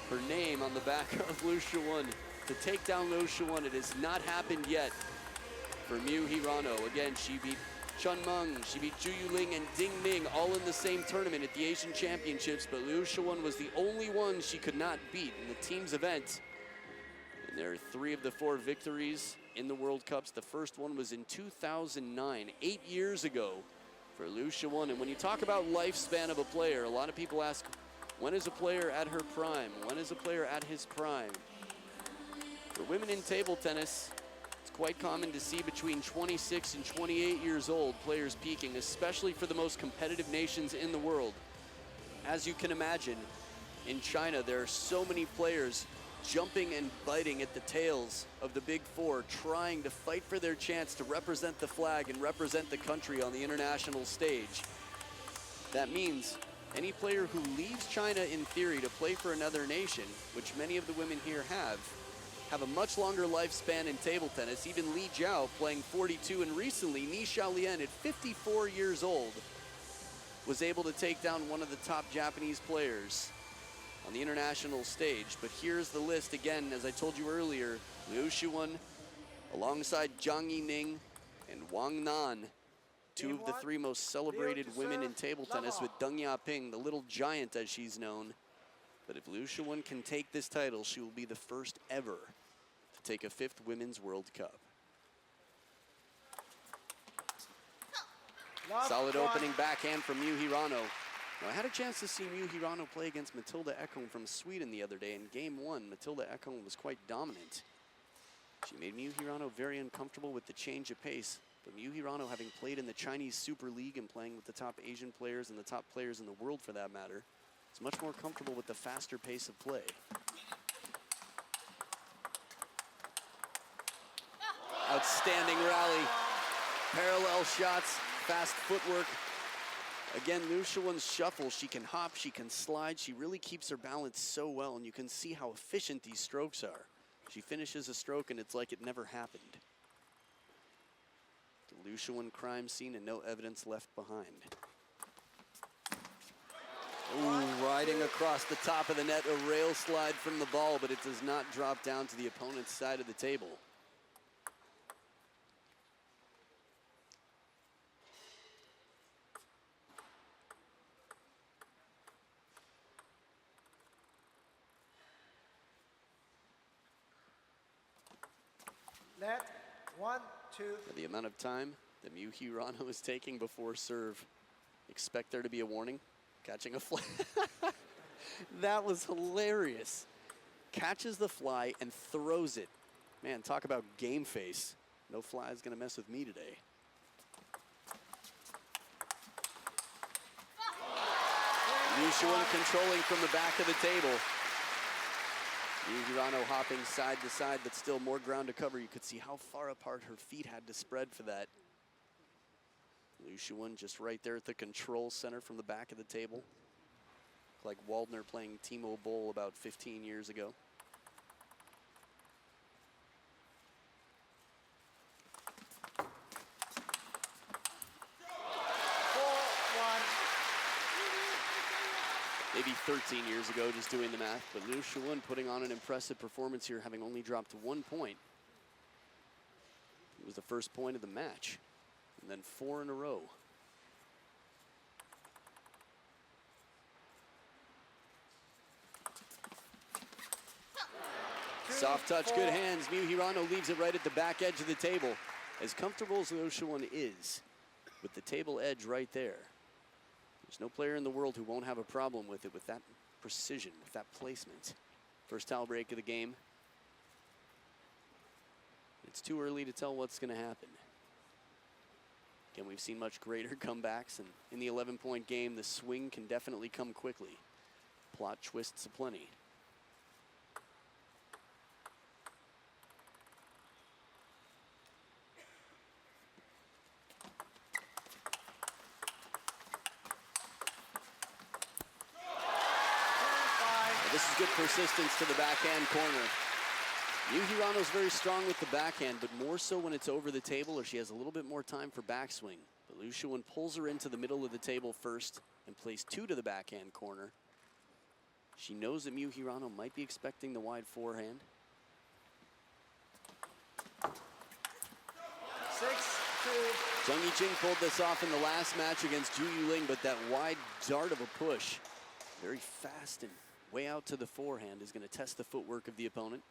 her name on the back of LIU Shiwen to take down LIU Shiwen. It has not happened yet for Miu Hirano. Again, she beat Chun Meng, she beat Zhu Yuling and Ding Ning all in the same tournament at the Asian Championships, but LIU Shiwen was the only one she could not beat in the team's event. And there are 3 of the 4 victories in the World Cups. The first one was in 2009, 8 years ago for LIU Shiwen. And when you talk about lifespan of a player, a lot of people ask, when is a player at her prime? When is a player at his prime? For women in table tennis, it's quite common to see between 26 and 28 years old players peaking, especially for the most competitive nations in the world. As you can imagine, in China, there are so many players jumping and biting at the tails of the Big Four, trying to fight for their chance to represent the flag and represent the country on the international stage. That means any player who leaves China in theory to play for another nation, which many of the women here have a much longer lifespan in table tennis. Even Li Jiao playing 42, and recently Ni Xiaolian at 54 years old was able to take down one of the top Japanese players on the international stage. But here's the list again, as I told you earlier. LIU Shiwen alongside Zhang Yining and Wang Nan, 2 of the 3 most celebrated women in table tennis, with Deng Yaping, the little giant as she's known. But if LIU Shiwen can take this title, she will be the first ever to take a 5th Women's World Cup. Solid opening backhand from Miu Hirano. Now, I had a chance to see Miu Hirano play against Matilda Ekholm from Sweden the other day. In game 1, Matilda Ekholm was quite dominant. She made Miu Hirano very uncomfortable with the change of pace. But Miu Hirano, having played in the Chinese Super League and playing with the top Asian players and the top players in the world for that matter, is much more comfortable with the faster pace of play. Outstanding rally. Parallel shots, fast footwork. Again, LIU Shiwen's shuffle, she can hop, she can slide, she really keeps her balance so well, and you can see how efficient these strokes are. She finishes a stroke and it's like it never happened. The LIU Shiwen crime scene and no evidence left behind. Ooh, riding across the top of the net, a rail slide from the ball, but it does not drop down to the opponent's side of the table. Net, 1, 2. For the amount of time that Miu Hirano is taking before serve, expect there to be a warning. Catching a fly. That was hilarious. Catches the fly and throws it. Man, talk about game face. No fly is gonna mess with me today. LIU Shiwen controlling from the back of the table. Miu Hirano hopping side to side, but still more ground to cover. You could see how far apart her feet had to spread for that. LIU Shiwen just right there at the control center from the back of the table. Like Waldner playing Timo Boll about 15 years ago. Maybe 13 years ago, just doing the math, but LIU Shiwen putting on an impressive performance here, having only dropped 1 point. It was the first point of the match, and then 4 in a row. Soft touch, good hands. Miu Hirano leaves it right at the back edge of the table. As comfortable as LIU Shiwen is, with the table edge right there, there's no player in the world who won't have a problem with it, with that precision, with that placement. First towel break of the game. It's too early to tell what's going to happen. Again, we've seen much greater comebacks, and in the 11-point game, the swing can definitely come quickly. Plot twists aplenty. This is good persistence to the backhand corner. Miu Hirano's very strong with the backhand, but more so when it's over the table or she has a little bit more time for backswing. But LIU Shiwen pulls her into the middle of the table first and plays 2 to the backhand corner. She knows that Miu Hirano might be expecting the wide forehand. 6-2. Zhang Yiqing pulled this off in the last match against Zhu Yuling, but that wide dart of a push, very fast and way out to the forehand, is going to test the footwork of the opponent.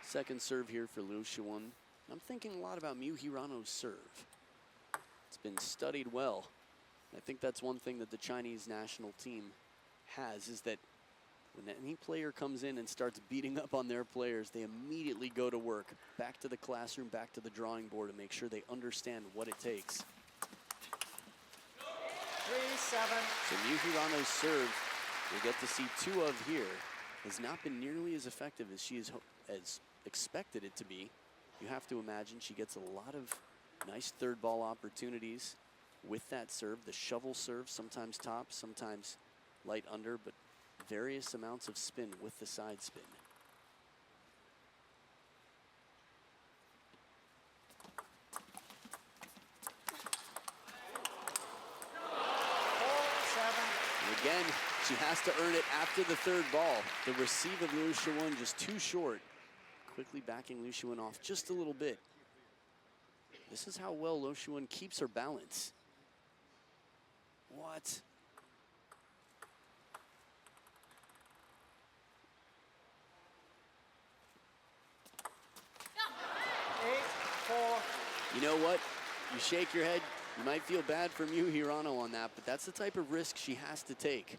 Second serve here for LIU Shiwen. I'm thinking a lot about Miu Hirano's serve. It's been studied well. I think that's one thing that the Chinese national team has, is that when any player comes in and starts beating up on their players, they immediately go to work, back to the classroom, back to the drawing board, to make sure they understand what it takes. 3-7. So Miu Hirano's serve, we'll get to see 2 of here, has not been nearly as effective as she is as expected it to be. You have to imagine she gets a lot of nice third ball opportunities with that serve. The shovel serve, sometimes top, sometimes light under, but various amounts of spin with the side spin. And again, she has to earn it after the third ball. The receive of LIU Shiwen just too short. Quickly backing LIU Shiwen off just a little bit. This is how well LIU Shiwen keeps her balance. What? You know what? You shake your head. You might feel bad for Miu Hirano on that, but that's the type of risk she has to take.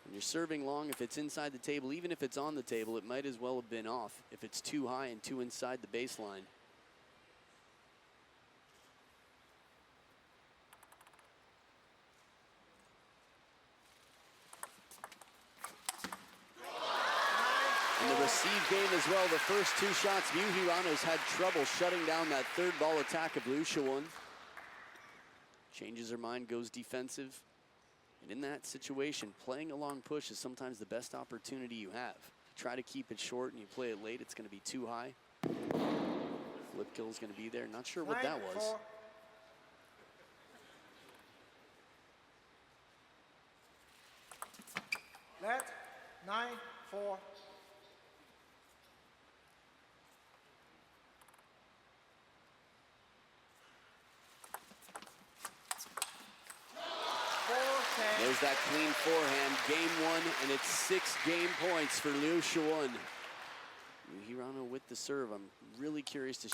When you're serving long, if it's inside the table, even if it's on the table, it might as well have been off if it's too high and too inside the baseline. In the receive game as well, the first 2 shots, Miu Hirano's had trouble shutting down that third ball attack of LIU Shiwen. Changes her mind, goes defensive. And in that situation, playing a long push is sometimes the best opportunity you have. Try to keep it short and you play it late, it's going to be too high. Flip kill is going to be there. Not sure what that was. Let 9-4. There's that clean forehand, game 1, and it's 6 game points for LIU Shiwen. Miu Hirano with the serve. I'm really curious to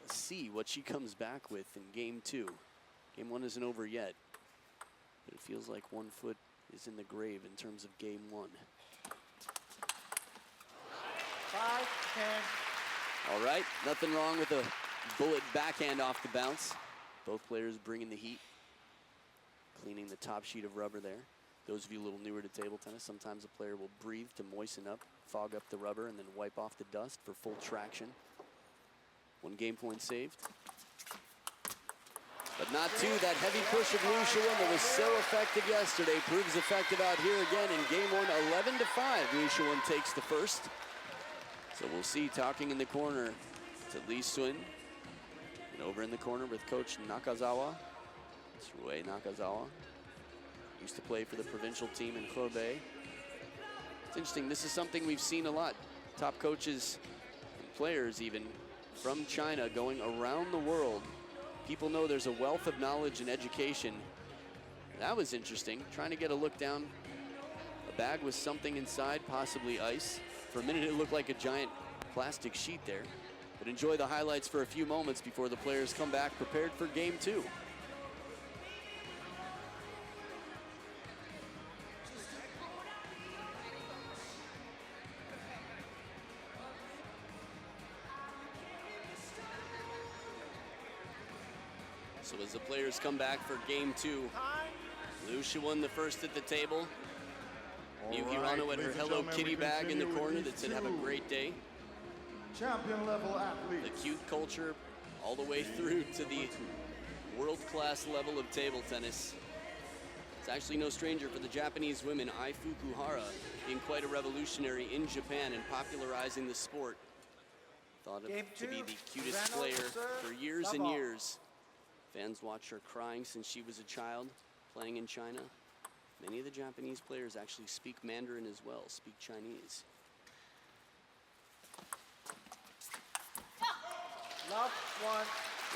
see what she comes back with in game 2. Game 1 isn't over yet, but it feels like one foot is in the grave in terms of game 1. 5-10. All right, nothing wrong with a bullet backhand off the bounce. Both players bringing the heat. Cleaning the top sheet of rubber there. Those of you a little newer to table tennis, sometimes a player will breathe to moisten up, fog up the rubber, and then wipe off the dust for full traction. 1 game point saved. But not 2. That heavy push of LIU Shiwen that was so effective yesterday proves effective out here again in game 1, 11-5. LIU Shiwen takes the first. So we'll see, talking in the corner to Li Sun. And over in the corner with coach Nakazawa. Rui Nakazawa. Used to play for the provincial team in Hebei. It's interesting, this is something we've seen a lot. Top coaches and players even from China going around the world. People know there's a wealth of knowledge and education. That was interesting, trying to get a look down. A bag with something inside, possibly ice. For a minute it looked like a giant plastic sheet there. But enjoy the highlights for a few moments before the players come back prepared for game 2. So as the players come back for game 2, LIU Shiwen the first at the table. Miu Hirano at her Hello Kitty bag in the corner that said have a great day. Champion level athletes. The cute culture all the way through to the world-class level of table tennis. It's actually no stranger for the Japanese women, Ai Fukuhara, being quite a revolutionary in Japan and popularizing the sport. Thought of to be the cutest player for years and years. Fans watched her crying since she was a child, playing in China. Many of the Japanese players actually speak Mandarin as well, speak Chinese. Love one.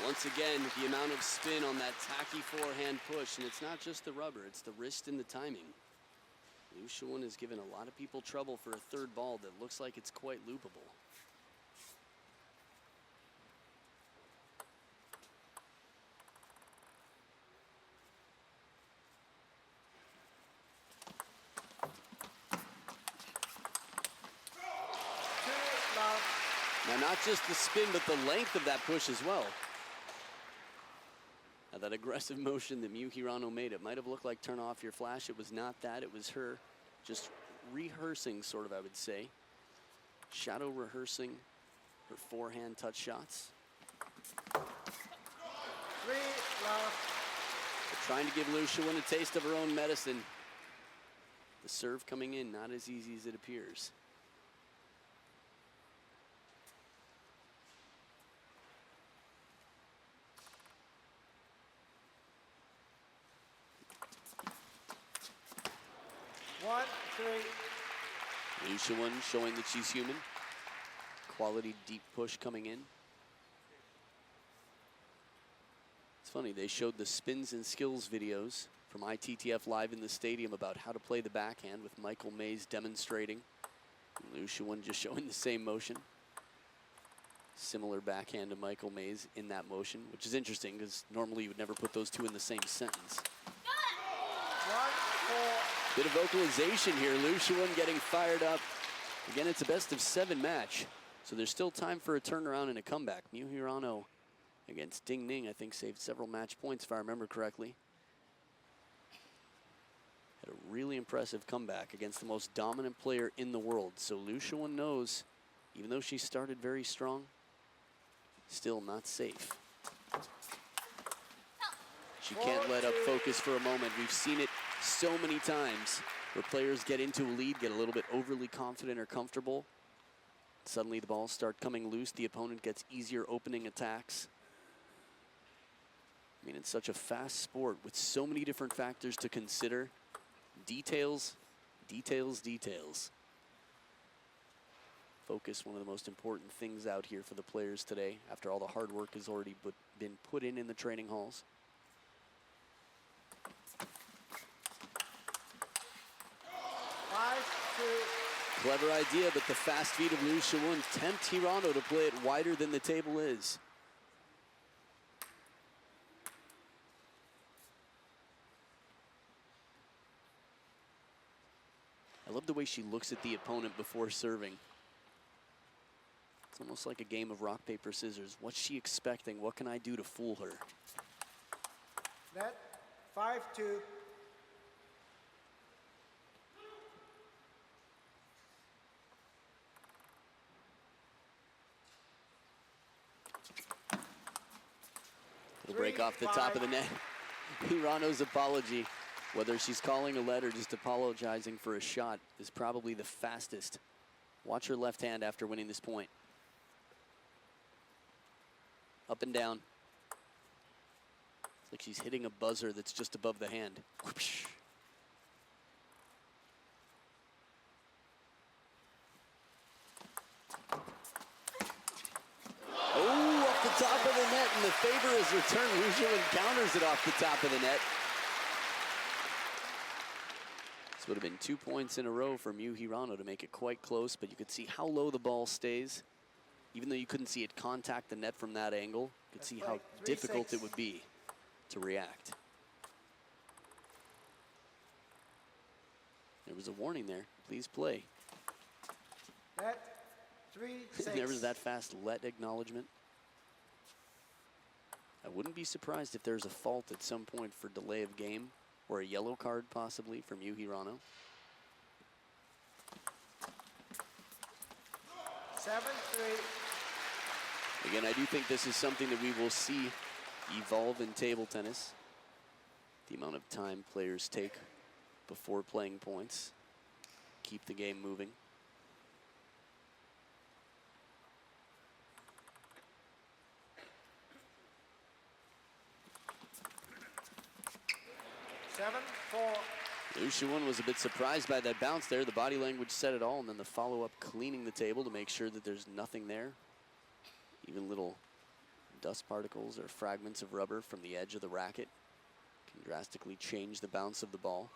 Once again, the amount of spin on that tacky forehand push, and it's not just the rubber, it's the wrist and the timing. Liu Shiwen has given a lot of people trouble for a third ball that looks like it's quite loopable. Now, not just the spin, but the length of that push as well. Now, that aggressive motion that Miu Hirano made, it might have looked like turn off your flash. It was not that. It was her just rehearsing, sort of, I would say. Shadow rehearsing her forehand touch shots. 3 love. But trying to give Liu Shiwen a taste of her own medicine. The serve coming in, not as easy as it appears. Liu Shiwen showing that she's human. Quality deep push coming in. It's funny, they showed the spins and skills videos from ITTF live in the stadium about how to play the backhand with Michael Mays demonstrating. And Liu Shiwen just showing the same motion. Similar backhand to Michael Mays in that motion, which is interesting because normally you would never put those two in the same sentence. 1-4. Bit of vocalization here. Liu Shiwen getting fired up. Again, it's a best-of-7 match, so there's still time for a turnaround and a comeback. Miu Hirano against Ding Ning, I think, saved several match points, if I remember correctly. Had a really impressive comeback against the most dominant player in the world. So Liu Shiwen knows, even though she started very strong, still not safe. She can't let up focus for a moment. We've seen it so many times where players get into a lead, get a little bit overly confident or comfortable. Suddenly the balls start coming loose. The opponent gets easier opening attacks. I mean, it's such a fast sport with so many different factors to consider. Details, details, details. Focus, one of the most important things out here for the players today after all the hard work has already been put in the training halls. Clever idea, but the fast feet of Liu Shiwen tempt Hirano to play it wider than the table is. I love the way she looks at the opponent before serving. It's almost like a game of rock, paper, scissors. What's she expecting? What can I do to fool her? Net 5-2. It'll break off the top of the net. Hirano's apology, whether she's calling a lead or just apologizing for a shot, is probably the fastest. Watch her left hand after winning this point. Up and down. It's like she's hitting a buzzer that's just above the hand. Whoosh. Top of the net, and the favor is returned. Liu Shiwen counters it off the top of the net. This would have been 2 points in a row for Miu Hirano to make it quite close, but you could see how low the ball stays. Even though you couldn't see it contact the net from that angle, you could see how difficult it would be to react. There was a warning there. Please play. Net 3-6. There was that fast let acknowledgement. I wouldn't be surprised if there's a fault at some point for delay of game, or a yellow card possibly for Miu Hirano. 7-3. Again, I do think this is something that we will see evolve in table tennis. the amount of time players take before playing points. Keep the game moving. Seven, four. LIU Shiwen was a bit surprised by that bounce there. The body language said it all, and then the follow-up cleaning the table to make sure that there's nothing there. Even little dust particles or fragments of rubber from the edge of the racket can drastically change the bounce of the ball.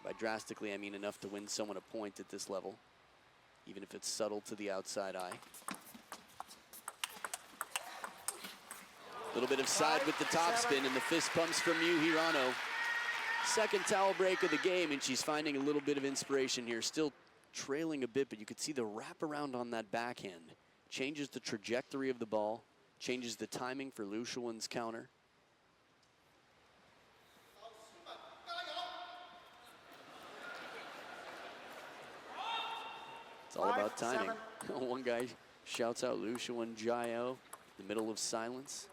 By drastically, I mean enough to win someone a point at this level, even if it's subtle to the outside eye. A little bit of side with the topspin, and the fist pumps from Miu Hirano. Second towel break of the game, and she's finding a little bit of inspiration here. Still trailing a bit, but you could see the wraparound on that backhand. Changes the trajectory of the ball, changes the timing for LIU Shiwen's counter. It's all about timing. One guy shouts out LIU Shiwen Jiao in the middle of silence.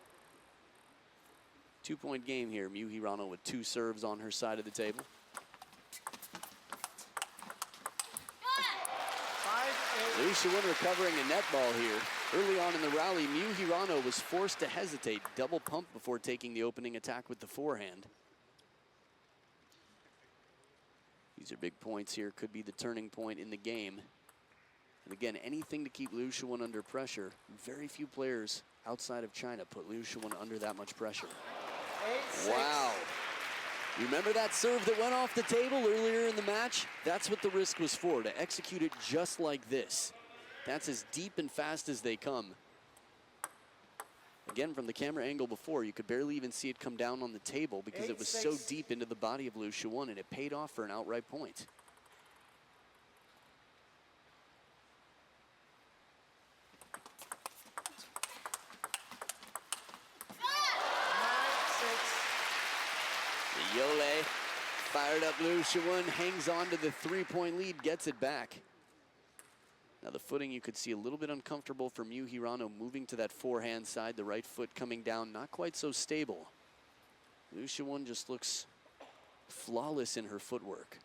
2-point game here. Miu Hirano with 2 serves on her side of the table. 5-8. LIU Shiwen recovering a net ball here. Early on in the rally, Miu Hirano was forced to hesitate, double pump before taking the opening attack with the forehand. These are big points here, could be the turning point in the game. And again, anything to keep LIU Shiwen under pressure. Very few players outside of China put LIU Shiwen under that much pressure. 8-6. Wow. You remember that serve that went off the table earlier in the match? That's what the risk was for, to execute it just like this. That's as deep and fast as they come. Again, from the camera angle before, you could barely even see it come down on the table because it was so deep into the body of LIU Shiwen, and it paid off for an outright point. Yole, fired up LIU Shiwen, hangs on to the 3-point lead, gets it back. Now the footing you could see a little bit uncomfortable for Miu Hirano, moving to that forehand side, the right foot coming down, not quite so stable. LIU Shiwen just looks flawless in her footwork.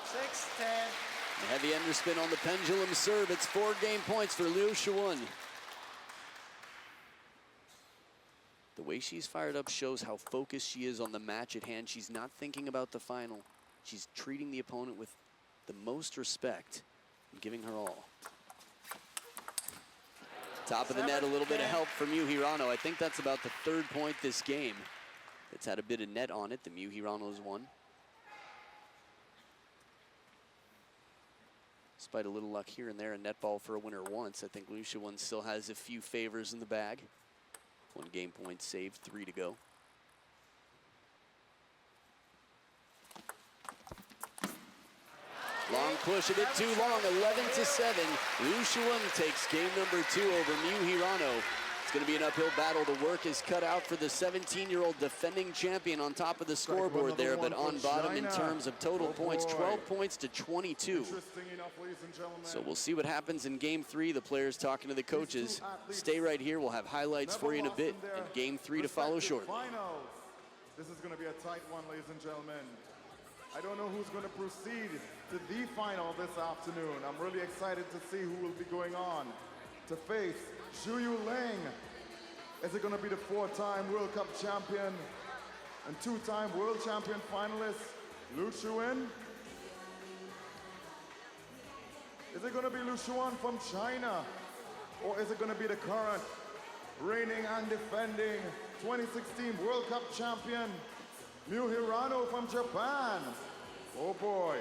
6-10. A heavy underspin on the pendulum serve. It's 4 game points for LIU Shiwen. The way she's fired up shows how focused she is on the match at hand. She's not thinking about the final. She's treating the opponent with the most respect and giving her all. Top of the net, a little bit of help from Miu Hirano. I think that's about the 3rd point this game. It's had a bit of net on it. The Miu Hirano's won. Despite a little luck here and there, a net ball for a winner once, I think LIU Shiwen still has a few favors in the bag. 1 game point saved, 3 to go. Long push, a bit too long, 11-7. LIU Shiwen takes game number 2 over Miu Hirano. It's going to be an uphill battle. The work is cut out for the 17-year-old defending champion on top of the scoreboard there, but on bottom in terms of total points, 12 points to 22. So we'll see what happens in game 3. The players talking to the coaches. Stay right here. We'll have highlights for you in a bit, and game 3 to follow shortly. This is going to be a tight one, ladies and gentlemen. I don't know who's going to proceed to the final this afternoon. I'm really excited to see who will be going on to face Zhu Yuling. Is it going to be the 4-time World Cup champion and 2-time world champion finalist, LIU Shiwen? Is it going to be LIU Shiwen from China? Or is it going to be the current reigning and defending 2016 World Cup champion, Miu Hirano from Japan? Oh boy,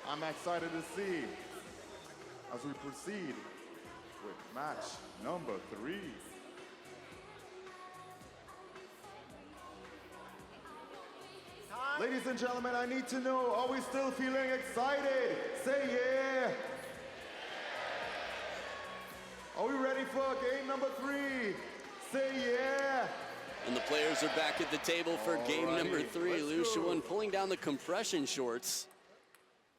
I'm excited to see as we proceed with match number 3. Ladies and gentlemen, I need to know, are we still feeling excited? Say yeah. Are we ready for game number 3? Say yeah. And the players are back at the table for game number 3. LIU Shiwen pulling down the compression shorts.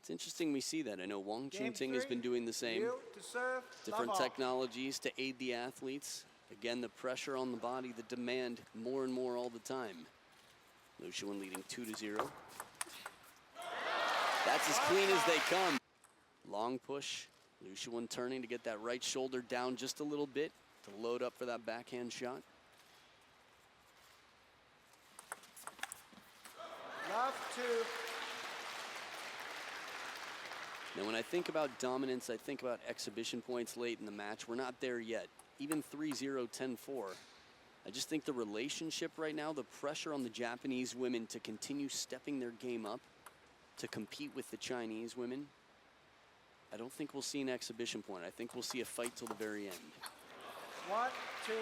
It's interesting we see that. I know Wang Qingting has been doing the same. Miu to serve, Different love off. technologies to aid the athletes. Again, the pressure on the body, the demand more and more all the time. Liu Shiwen leading 2-0. That's as clean as they come. Long push. Liu Shiwen turning to get that right shoulder down just a little bit to load up for that backhand shot. Love 2. Now, when I think about dominance, I think about exhibition points late in the match. We're not there yet. Even 3-0, 10-4. I just think the relationship right now, the pressure on the Japanese women to continue stepping their game up, to compete with the Chinese women, I don't think we'll see an exhibition point. I think we'll see a fight till the very end. 1, 2.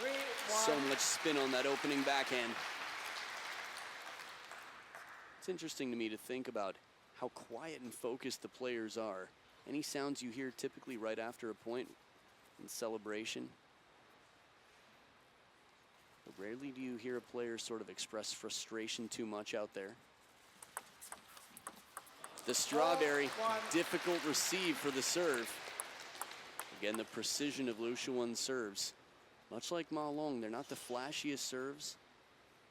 3, 1. So much spin on that opening backhand. It's interesting to me to think about how quiet and focused the players are. Any sounds you hear typically right after a point in celebration. But rarely do you hear a player sort of express frustration too much out there. The strawberry, difficult receive for the serve. Again, the precision of Liu Shiwen's serves. Much like Ma Long, they're not the flashiest serves.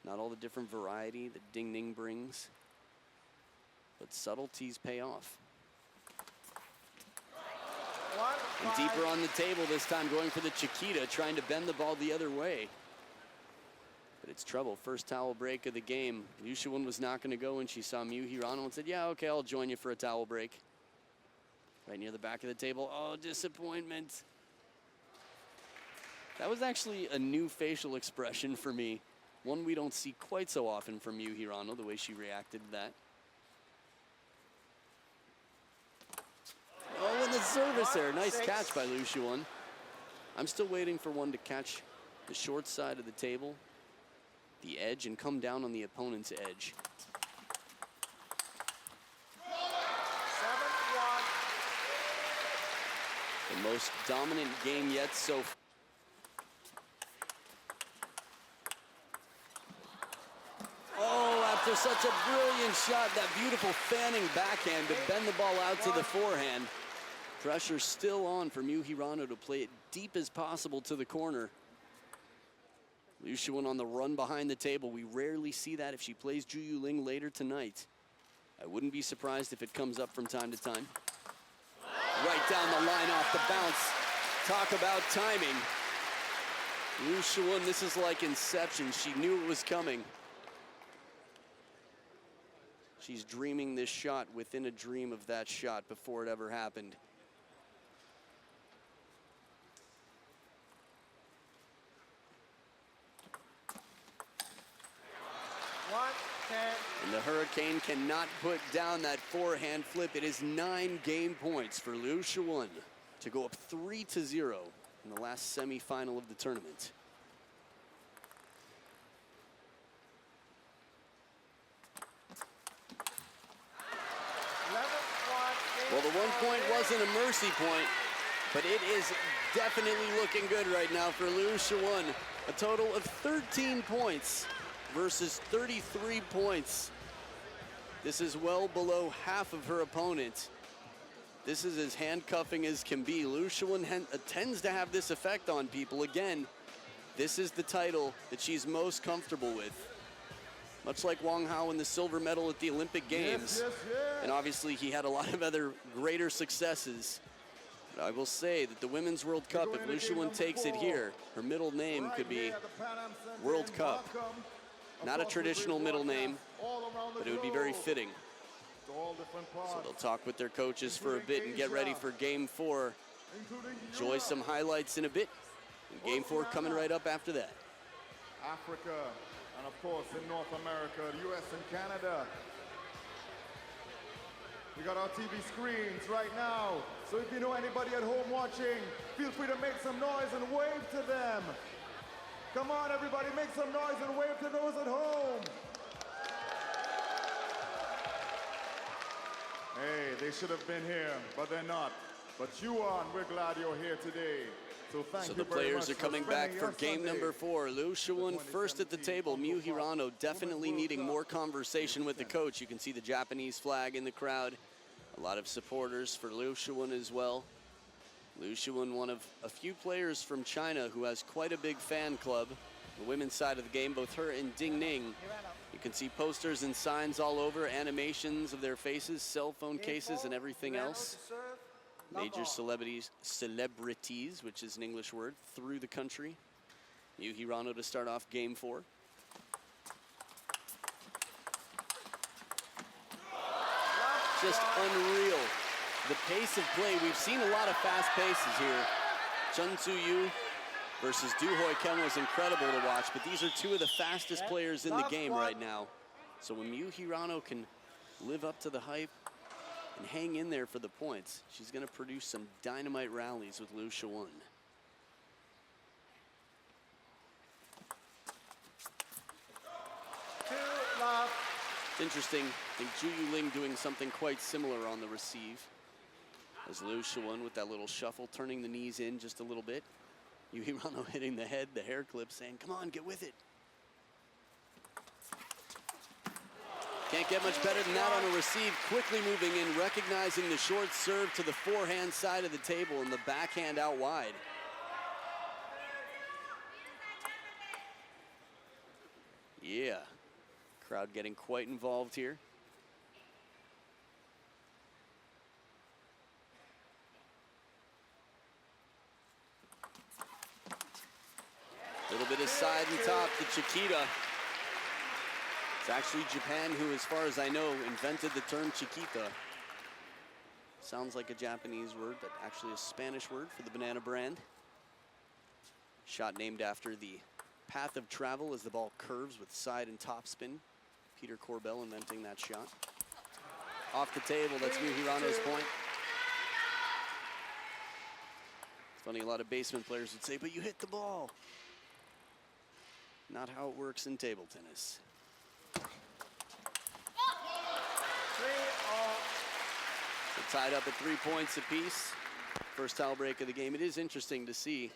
Not all the different variety that Ding Ning brings. But subtleties pay off. 1, And 5. deeper on the table this time, going for the Chiquita, trying to bend the ball the other way. But it's trouble. First towel break of the game. Liu Shiwen was not going to go when she saw Miu Hirano and said, yeah, okay, I'll join you for a towel break. Right near the back of the table. Oh, disappointment. That was actually a new facial expression for me. One we don't see quite so often from Miu Hirano, the way she reacted to that. Oh, and the service there. Nice catch by Liu Shiwen. I'm still waiting for one to catch the short side of the table, the edge, and come down on the opponent's edge. 7, 1. The most dominant game yet so far. Oh, after such a brilliant shot, that beautiful fanning backhand to bend the ball out to the forehand. Pressure still on for Miu Hirano to play it deep as possible to the corner. Liu Shiwen on the run behind the table. We rarely see that if she plays Zhu Yuling later tonight. I wouldn't be surprised if it comes up from time to time. Right down the line off the bounce. Talk about timing. Liu Shiwen, this is like Inception. She knew it was coming. She's dreaming this shot within a dream of that shot before it ever happened. And the Hurricane cannot put down that forehand flip. It is 9 game points for Liu Shiwen to go up 3-0 in the last semi-final of the tournament. Well, the 1 point wasn't a mercy point, but it is definitely looking good right now for Liu Shiwen. A total of 13 points versus 33 points. This is well below half of her opponent. This is as handcuffing as can be. Liu Shiwen tends to have this effect on people. Again, this is the title that she's most comfortable with. Much like Wang Hao in the silver medal at the Olympic Games. And obviously he had a lot of other greater successes. But I will say that the Women's World Cup, if Liu Shiwen takes it here, her middle name could be World Cup. Not a traditional middle name, but it would be very fitting. So they'll talk with their coaches for a bit and get ready for Game 4. Enjoy some highlights in a bit. And Game 4 coming right up after that. Africa, and of course in North America, the US and Canada. We got our TV screens right now. So if you know anybody at home watching, feel free to make some noise and wave to them. Come on, everybody, make some noise and wave to those at home. Hey, they should have been here, but they're not. But you are, and we're glad you're here today. So thank So you the very players much are coming for back spending for your game Sunday. number 4. LIU Shiwen first at the table. Miu Hirano definitely needing more conversation with the coach. You can see the Japanese flag in the crowd. A lot of supporters for LIU Shiwen as well. LIU Shiwen, one of a few players from China who has quite a big fan club. The women's side of the game, both her and Ding Ning. You can see posters and signs all over, animations of their faces, cell phone cases, and everything else. Major celebrities, which is an English word, through the country. Miu Hirano to start off game 4. Just unreal. The pace of play, we've seen a lot of fast paces here. Chun Tzu-Yu versus Du Hoi Ken was incredible to watch, but these are two of the fastest players in the game right now. So when Miu Hirano can live up to the hype and hang in there for the points, she's going to produce some dynamite rallies with LIU Shiwen. It's interesting, I think Ju Yu Ling doing something quite similar on the receive. As LIU Shiwen with that little shuffle, turning the knees in just a little bit. Miu Hirano hitting the head, the hair clip, saying, come on, get with it. Can't get much better than that on a receive. Quickly moving in, recognizing the short serve to the forehand side of the table and the backhand out wide. Yeah, crowd getting quite involved here. Little bit of side and top to Chiquita. It's actually Japan who, as far as I know, invented the term Chiquita. Sounds like a Japanese word, but actually a Spanish word for the banana brand. Shot named after the path of travel as the ball curves with side and top spin. Peter Corbell inventing that shot. Off the table, that's Miu Hirano's point. It's funny, a lot of basement players would say, but you hit the ball. Not how it works in table tennis. So tied up at 3 points apiece. First towel break of the game. It is interesting to see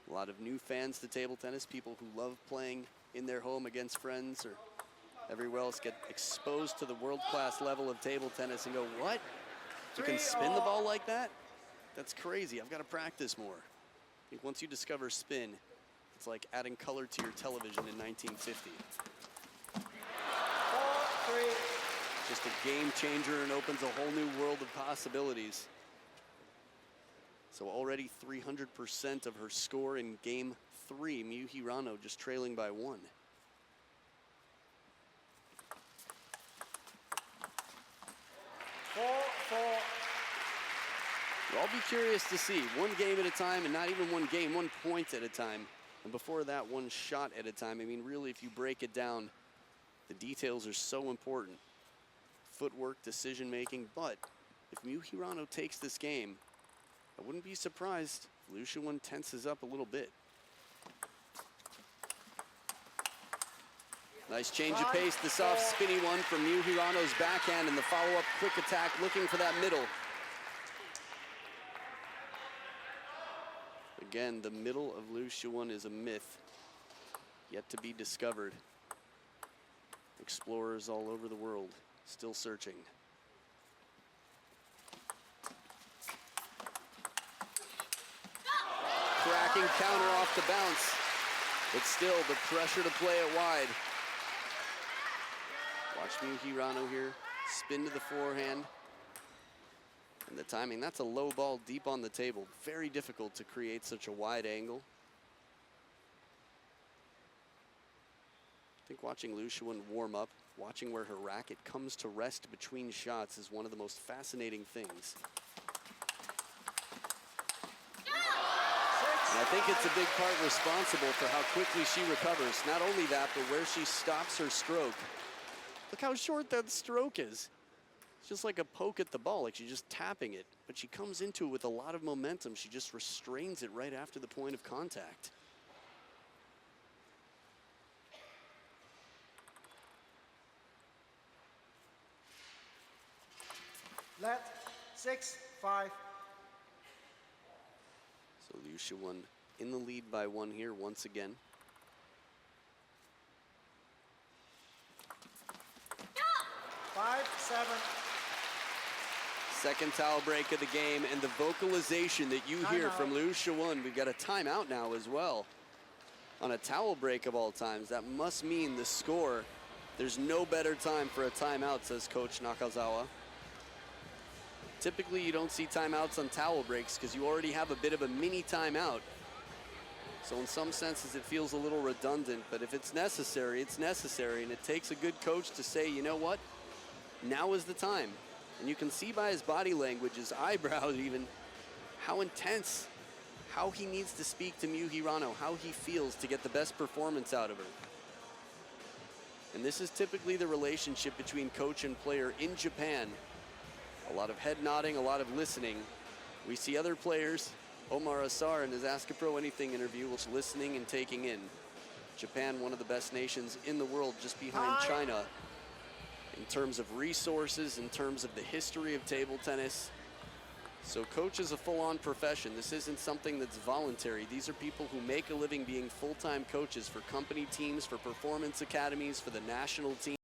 a lot of new fans to table tennis, people who love playing in their home against friends or everywhere else, get exposed to the world-class level of table tennis and go, what? You can spin the ball like that? That's crazy. I've got to practice more. I think once you discover spin, it's like adding color to your television in 1950. 4-3. Just a game changer and opens a whole new world of possibilities. So already 300% of her score in game 3. Miu Hirano just trailing by 1. Well, I'll be curious to see. One game at a time, and not even one game, 1 point at a time. And before that, 1 shot at a time. I mean, really, if you break it down, the details are so important. Footwork, decision-making, but if Miu Hirano takes this game, I wouldn't be surprised if LIU Shiwen tenses up a little bit. Nice change of pace, the soft spinny one from Miu Hirano's backhand, and the follow-up quick attack looking for that middle. Again, the middle of LIU Shiwen is a myth, yet to be discovered. Explorers all over the world, still searching. Cracking counter off the bounce, but still the pressure to play it wide. Watch Miu Hirano here, spin to the forehand. And the timing, that's a low ball deep on the table. Very difficult to create such a wide angle. I think watching LIU Shiwen warm up, watching where her racket comes to rest between shots is one of the most fascinating things. And I think it's a big part responsible for how quickly she recovers. Not only that, but where she stops her stroke. Look how short that stroke is. It's just like a poke at the ball, like she's just tapping it. But she comes into it with a lot of momentum. She just restrains it right after the point of contact. Let 6-5. So LIU Shiwen in the lead by 1 here once again. No! 5-7. Second towel break of the game, and the vocalization that you hear from LIU Shiwen. We've got a timeout now as well. On a towel break of all times, that must mean the score. There's no better time for a timeout, says Coach Nakazawa. Typically, you don't see timeouts on towel breaks because you already have a bit of a mini timeout. So in some senses, it feels a little redundant, but if it's necessary, and it takes a good coach to say, you know what, now is the time. And you can see by his body language, his eyebrows even, how intense, how he needs to speak to Miu Hirano, how he feels to get the best performance out of her. And this is typically the relationship between coach and player in Japan. A lot of head nodding, a lot of listening. We see other players, Omar Asar in his Ask a Pro Anything interview, was listening and taking in. Japan, one of the best nations in the world, just behind China. In terms of resources, in terms of the history of table tennis. So coach is a full-on profession. This isn't something that's voluntary. These are people who make a living being full-time coaches for company teams, for performance academies, for the national team.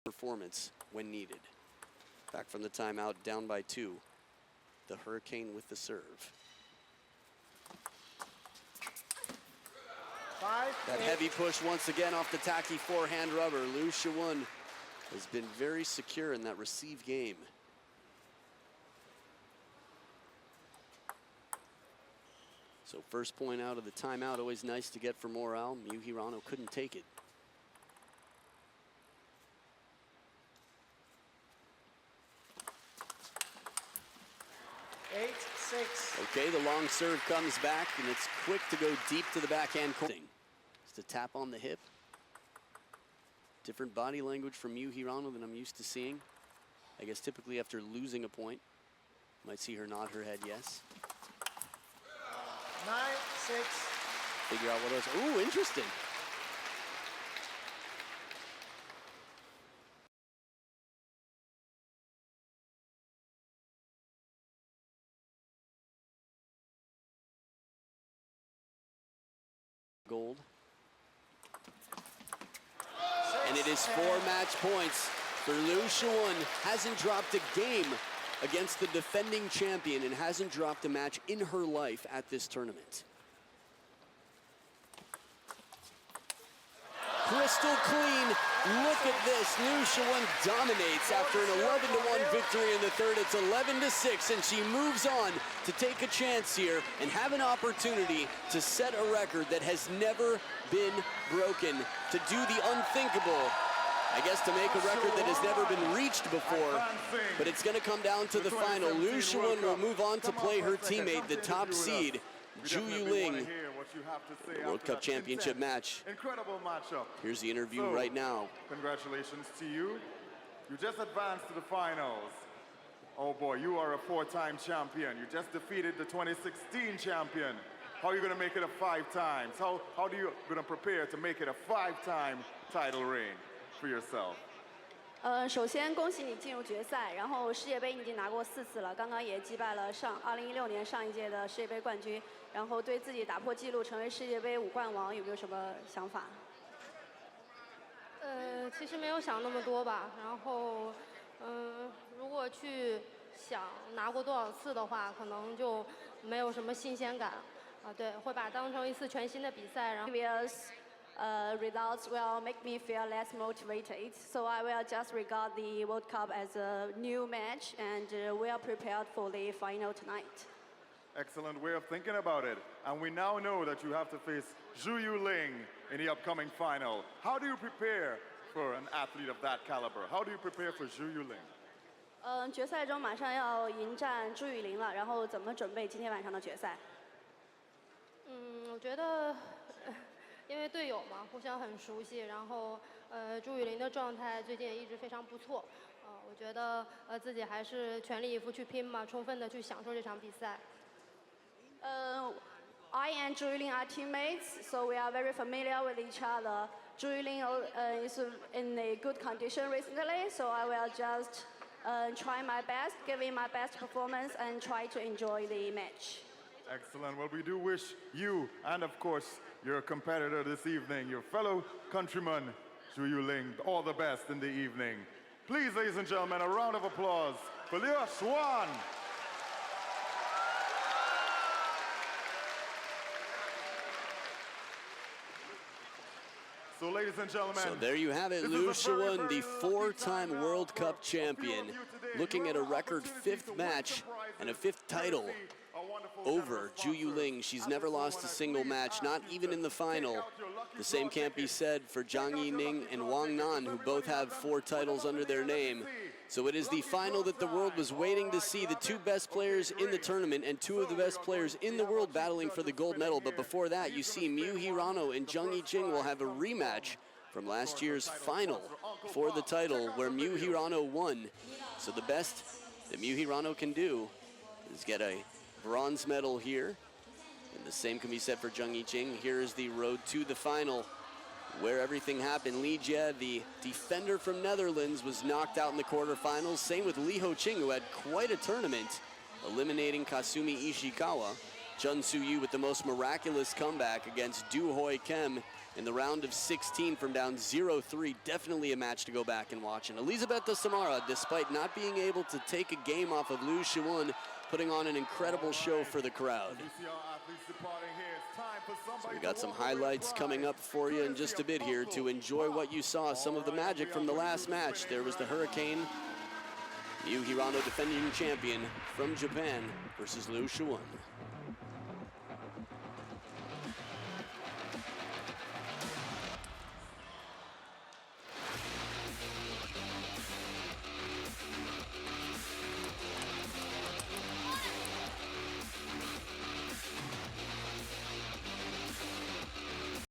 Performance when needed. Back from the timeout, down by 2. The Hurricane with the serve. That heavy push once again off the tacky forehand rubber. LIU Shiwen has been very secure in that receive game. So first point out of the timeout, always nice to get for morale. Miu Hirano couldn't take it. Okay, the long serve comes back, and it's quick to go deep to the backhand corner. Just a tap on the hip. Different body language from Miu Hirano than I'm used to seeing. I guess typically after losing a point, might see her nod her head yes. 9-6. Figure out what else. Ooh, interesting. Gold. And it is 4 match points for LIU Shiwen. Hasn't dropped a game against the defending champion and hasn't dropped a match in her life at this tournament. Crystal clean. Look at this. LIU Shiwen dominates after an 11-1 victory in the third. It's 11-6, and she moves on to take a chance here and have an opportunity to set a record that has never been broken, to do the unthinkable. I guess to make a record that has never been reached before, but it's going to come down to the final. LIU Shiwen will move on to play her teammate, the top seed, Zhu Yuling, the World Cup Championship match. Incredible matchup. Here's the interview right now. Congratulations to you. You just advanced to the finals. Oh boy, you are a 4-time champion. You just defeated the 2016 champion. How are you going to make it a 5 times? How are you going to prepare to make it a 5-time title reign for yourself? 首先恭喜你进入决赛，然后世界杯你已经拿过4次了，刚刚也击败了2016年上一届的世界杯冠军，然后对自己打破纪录成为世界杯5冠王有没有什么想法？其实没有想那么多吧，然后如果去想拿过多少次的话，可能就没有什么新鲜感啊，对，会把它当成一次全新的比赛，然后。Results will make me feel less motivated, so I will just regard the World Cup as a new match, and we are prepared for the final tonight. Excellent way of thinking about it. And we now know that you have to face Zhu Yuling in the upcoming final. How do you prepare for an athlete of that caliber? How do you prepare for Zhu Yuling? 决赛中马上要迎战朱雨玲了，然后怎么准备今天晚上的决赛？我觉得。因为队友嘛，互相很熟悉，然后朱雨玲的状态最近也一直非常不错，我觉得自己还是全力以赴去拼吧，充分的去享受这场比赛。I and Zhu Yuling are teammates, so we are very familiar with each other. Zhu Yuling is in a good condition recently, so I will just try my best, give in my best performance, and try to enjoy the match. Excellent. Well, we do wish you and, of course, your competitor this evening, your fellow countryman, Zhu Yuling, all the best in the evening. Please, ladies and gentlemen, a round of applause for LIU Shiwen. So, ladies and gentlemen, So there you have it, LIU Shiwen, the four-time World Cup champion, looking at a record fifth match and a fifth title over Zhu Yuling. She's never lost a single match, not even in the final. The same can't be said for Zhang Yining and Wang Nan, who both have 4 titles under their name. So it is the final that the world was waiting to see, the 2 best players in the tournament and 2 of the best players in the world battling for the gold medal. But before that, you see Miu Hirano and Zhang Yijing will have a rematch from last year's final for the title, where Miu Hirano won. So the best that Miu Hirano can do is get a bronze medal here. And the same can be said for Zhang Yijing. Here is the road to the final, where everything happened. Li Jie, the defender from Netherlands, was knocked out in the quarterfinals. Same with Li Ho-ching, who had quite a tournament, eliminating Kasumi Ishikawa. Chun Su-yu with the most miraculous comeback against Du Hoi Kem in the round of 16 from down 0-3. Definitely a match to go back and watch. And Elizabeth Samara, despite not being able to take a game off of LIU Shiwen, putting on an incredible show for the crowd. So we got some highlights coming up for you in just a bit here to enjoy what you saw, some of the magic from the last match. There was the Hurricane, Miu Hirano, defending champion from Japan, versus LIU Shiwen.